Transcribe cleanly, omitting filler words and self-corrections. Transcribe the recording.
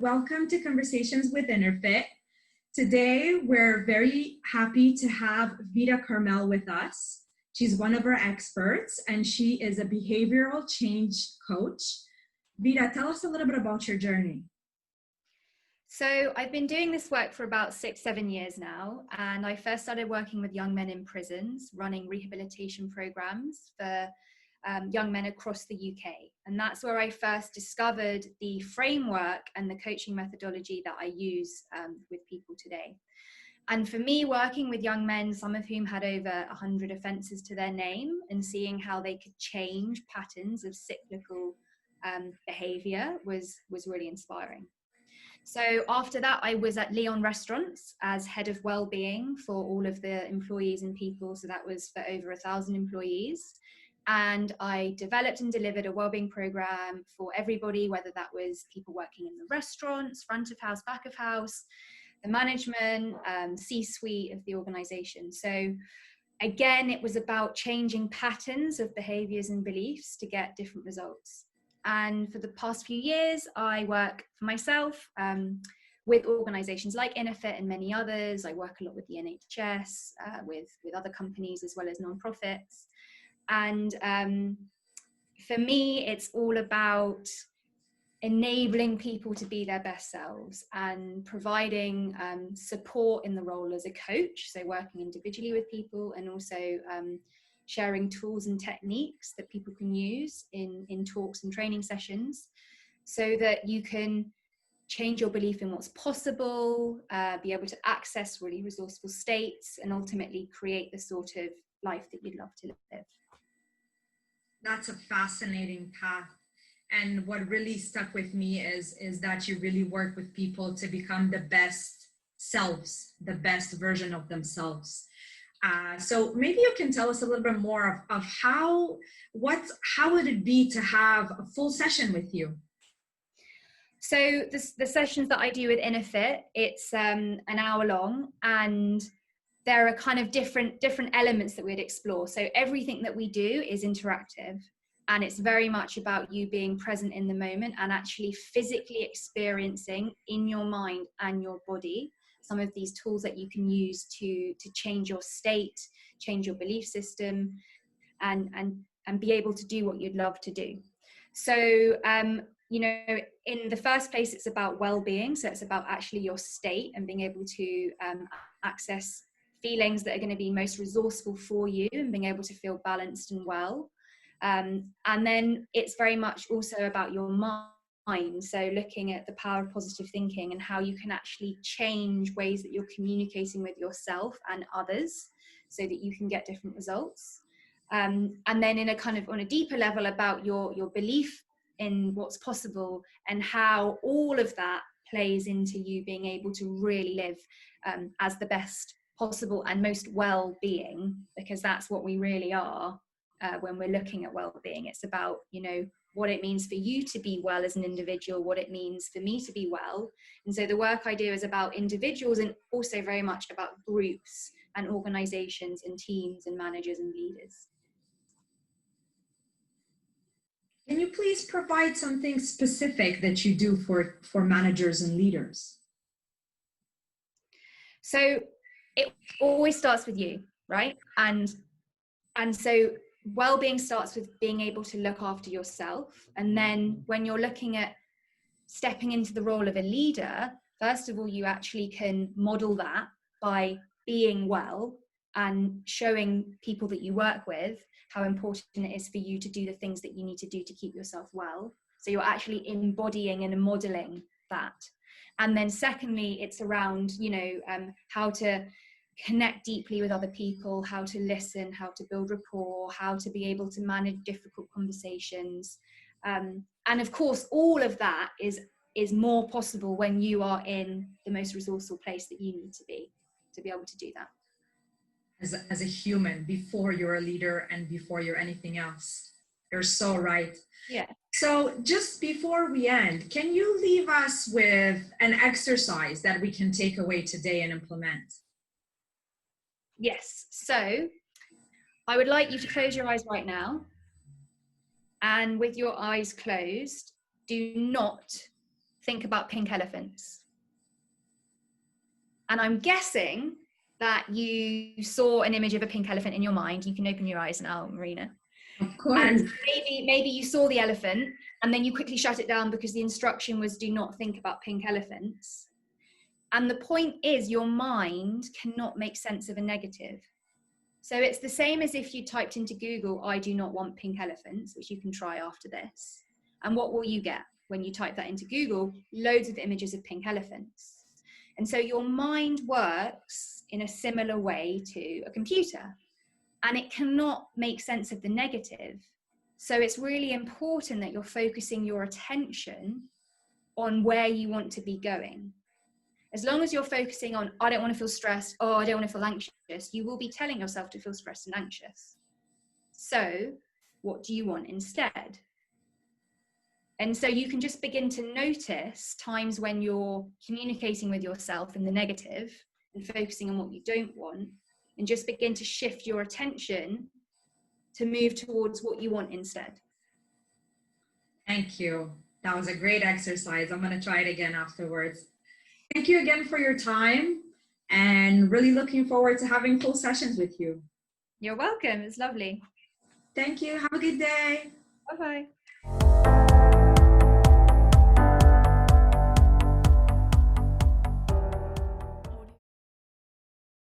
welcome to Conversations with Innerfit. Today, we're very happy to have Vida Carmel with us. She's one of our experts, and she is a behavioral change coach. Vida, tell us a little bit about your journey. So I've been doing this work for about 6-7 years now, and I first started working with young men in prisons, running rehabilitation programs for young men across the UK. And that's where I first discovered the framework and the coaching methodology that I use with people today. And for me, working with young men, some of whom had over 100 offences to their name, and seeing how they could change patterns of cyclical behaviour was really inspiring. So after that, I was at Leon Restaurants as head of wellbeing for all of the employees and people. So that was for over 1,000 employees. And I developed and delivered a wellbeing program for everybody, whether that was people working in the restaurants, front of house, back of house, the management, C-suite of the organization. So again, it was about changing patterns of behaviors and beliefs to get different results. And for the past few years, I work for myself with organizations like Innerfit and many others. I work a lot with the NHS, with other companies, as well as nonprofits. And for me, it's all about enabling people to be their best selves and providing support in the role as a coach. So working individually with people, and also sharing tools and techniques that people can use in talks and training sessions, so that you can change your belief in what's possible, be able to access really resourceful states, and ultimately create the sort of life that you'd love to live. That's a fascinating path. And what really stuck with me is that you really work with people to become the best selves, the best version of themselves. So maybe you can tell us a little bit more of how would it be to have a full session with you? So the sessions that I do with Innerfit, it's an hour long, and there are kind of different elements that we'd explore. So everything that we do is interactive, and it's very much about you being present in the moment and actually physically experiencing in your mind and your body some of these tools that you can use to change your state, change your belief system, and be able to do what you'd love to do. So, you know, in the first place, it's about well-being. So it's about actually your state and being able to access feelings that are going to be most resourceful for you, and being able to feel balanced and well. And then it's very much also about your mind. So looking at the power of positive thinking and how you can actually change ways that you're communicating with yourself and others so that you can get different results. And then in a kind of on a deeper level about your belief in what's possible, and how all of that plays into you being able to really live as the best possible and most well-being, because that's what we really are when we're looking at well-being. It's about, you know, what it means for you to be well as an individual, what it means for me to be well. And so the work I do is about individuals, and also very much about groups and organizations and teams and managers and leaders. Can you please provide something specific that you do for managers and leaders? So it always starts with you, right? And so well-being starts with being able to look after yourself. And then when you're looking at stepping into the role of a leader, first of all, you actually can model that by being well and showing people that you work with how important it is for you to do the things that you need to do to keep yourself well. So you're actually embodying and modeling that. And then secondly, it's around, you know, how to connect deeply with other people, how to listen, how to build rapport, how to be able to manage difficult conversations. And of course, all of that is more possible when you are in the most resourceful place that you need to be able to do that. As a human, before you're a leader and before you're anything else. You're so right. Yeah. So just before we end, can you leave us with an exercise that we can take away today and implement? Yes. So I would like you to close your eyes right now. And with your eyes closed, do not think about pink elephants. And I'm guessing that you saw an image of a pink elephant in your mind. You can open your eyes now, Marina. Of course. And maybe you saw the elephant and then you quickly shut it down because the instruction was do not think about pink elephants. And the point is, your mind cannot make sense of a negative. So it's the same as if you typed into Google, I do not want pink elephants, which you can try after this. And what will you get when you type that into Google? Loads of images of pink elephants. And so your mind works in a similar way to a computer, and it cannot make sense of the negative. So it's really important that you're focusing your attention on where you want to be going. As long as you're focusing on, I don't want to feel stressed, oh, I don't want to feel anxious, you will be telling yourself to feel stressed and anxious. So what do you want instead? And so you can just begin to notice times when you're communicating with yourself in the negative and focusing on what you don't want, and just begin to shift your attention to move towards what you want instead. Thank you. That was a great exercise. I'm going to try it again afterwards. Thank you again for your time, and really looking forward to having full sessions with you. You're welcome. It's lovely. Thank you. Have a good day. Bye-bye.